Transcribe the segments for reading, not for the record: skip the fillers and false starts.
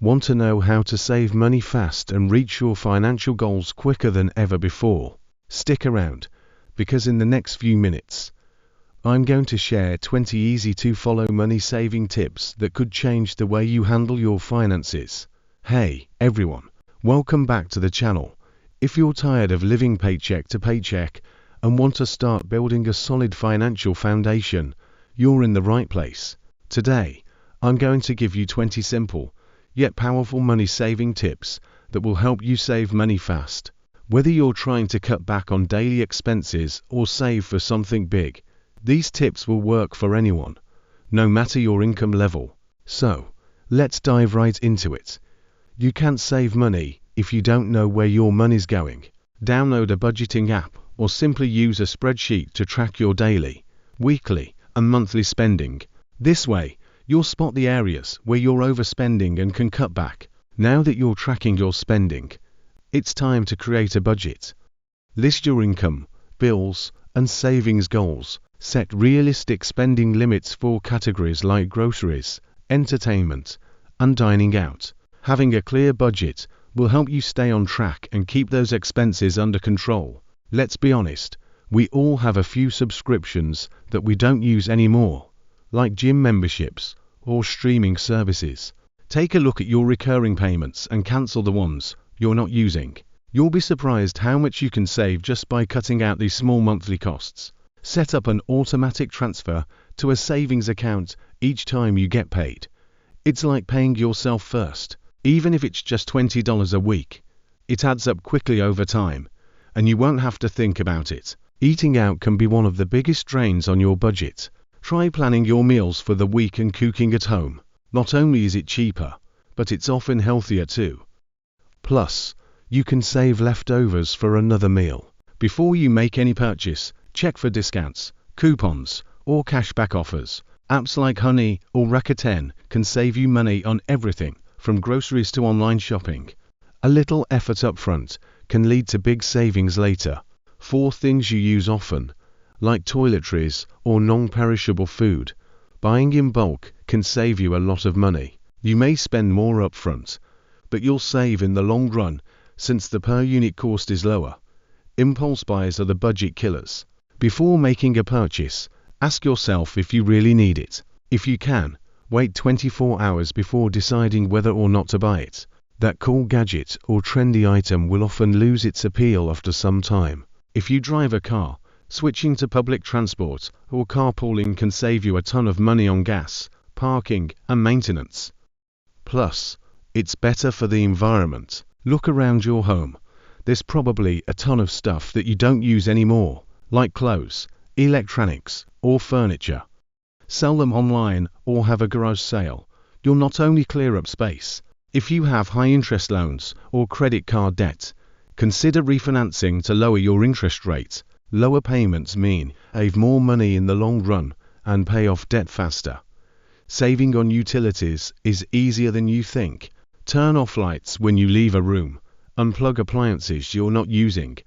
Want to know how to save money fast and reach your financial goals quicker than ever before? Stick around, because in the next few minutes, I'm going to share 20 easy-to-follow money-saving tips that could change the way you handle your finances. Hey, everyone, welcome back to the channel. If you're tired of living paycheck to paycheck and want to start building a solid financial foundation, you're in the right place. Today, I'm going to give you 20 simple, yet powerful money-saving tips that will help you save money fast. Whether you're trying to cut back on daily expenses or save for something big, these tips will work for anyone, no matter your income level. So, let's dive right into it. You can't save money if you don't know where your money's going. Download a budgeting app or simply use a spreadsheet to track your daily, weekly, and monthly spending. This way, you'll spot the areas where you're overspending and can cut back. Now that you're tracking your spending, it's time to create a budget. List your income, bills, and savings goals. Set realistic spending limits for categories like groceries, entertainment, and dining out. Having a clear budget will help you stay on track and keep those expenses under control. Let's be honest, we all have a few subscriptions that we don't use anymore, like gym memberships or streaming services. Take a look at your recurring payments and cancel the ones you're not using. You'll be surprised how much you can save just by cutting out these small monthly costs. Set up an automatic transfer to a savings account each time you get paid. It's like paying yourself first, even if it's just $20 a week. It adds up quickly over time, and you won't have to think about it. Eating out can be one of the biggest drains on your budget. Try planning your meals for the week and cooking at home. Not only is it cheaper, but it's often healthier too. Plus, you can save leftovers for another meal. Before you make any purchase, check for discounts, coupons, or cashback offers. Apps like Honey or Rakuten can save you money on everything, from groceries to online shopping. A little effort up front can lead to big savings later. 4 things you use often, like toiletries or non-perishable food. Buying in bulk can save you a lot of money. You may spend more up front, but you'll save in the long run since the per unit cost is lower. Impulse buys are the budget killers. Before making a purchase, ask yourself if you really need it. If you can, wait 24 hours before deciding whether or not to buy it. That cool gadget or trendy item will often lose its appeal after some time. If you drive a car, switching to public transport or carpooling can save you a ton of money on gas, parking, and maintenance. Plus, it's better for the environment. Look around your home. There's probably a ton of stuff that you don't use anymore, like clothes, electronics, or furniture. Sell them online or have a garage sale. You'll not only clear up space. If you have high interest loans or credit card debt, consider refinancing to lower your interest rate. Lower payments mean save more money in the long run and pay off debt faster. Saving on utilities is easier than you think. Turn off lights when you leave a room, unplug appliances you're not using,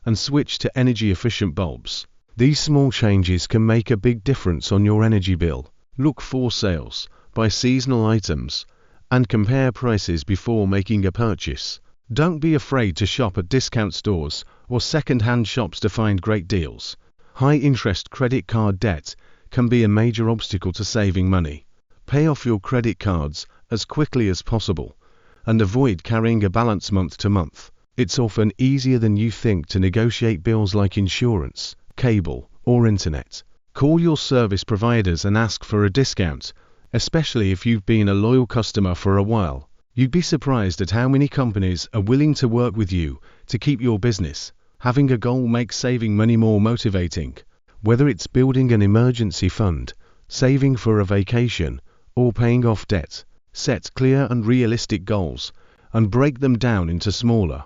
and switch to energy-efficient bulbs. These small changes can make a big difference on your energy bill. Look for sales, buy seasonal items, and compare prices before making a purchase. Don't be afraid to shop at discount stores or second-hand shops to find great deals. High-interest credit card debt can be a major obstacle to saving money. Pay off your credit cards as quickly as possible, and avoid carrying a balance month to month. It's often easier than you think to negotiate bills like insurance, cable, or internet. Call your service providers and ask for a discount, especially if you've been a loyal customer for a while. You'd be surprised at how many companies are willing to work with you to keep your business. Having a goal makes saving money more motivating. Whether it's building an emergency fund, saving for a vacation, or paying off debt, set clear and realistic goals and break them down into smaller,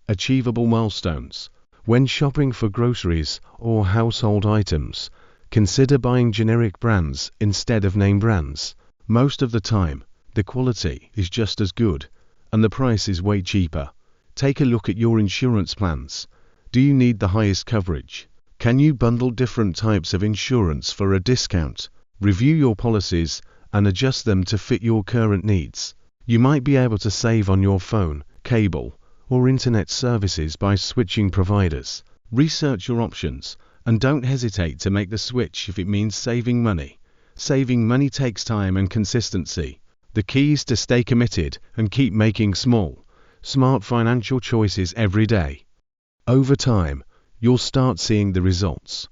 achievable milestones. When shopping for groceries or household items, consider buying generic brands instead of name brands. Most of the time, the quality is just as good, and the price is way cheaper. Take a look at your insurance plans. Do you need the highest coverage? Can you bundle different types of insurance for a discount? Review your policies and adjust them to fit your current needs. You might be able to save on your phone, cable, or internet services by switching providers. Research your options and don't hesitate to make the switch if it means saving money. Saving money takes time and consistency. The key is to stay committed and keep making small, smart financial choices every day. Over time, you'll start seeing the results.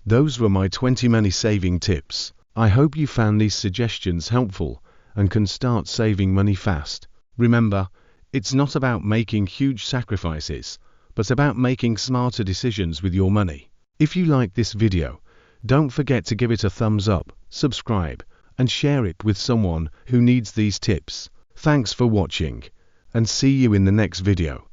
Those were my 20 money saving tips. I hope you found these suggestions helpful and can start saving money fast. Remember, it's not about making huge sacrifices, but about making smarter decisions with your money. If you like this video, don't forget to give it a thumbs up, subscribe, and share it with someone who needs these tips. Thanks for watching, and see you in the next video.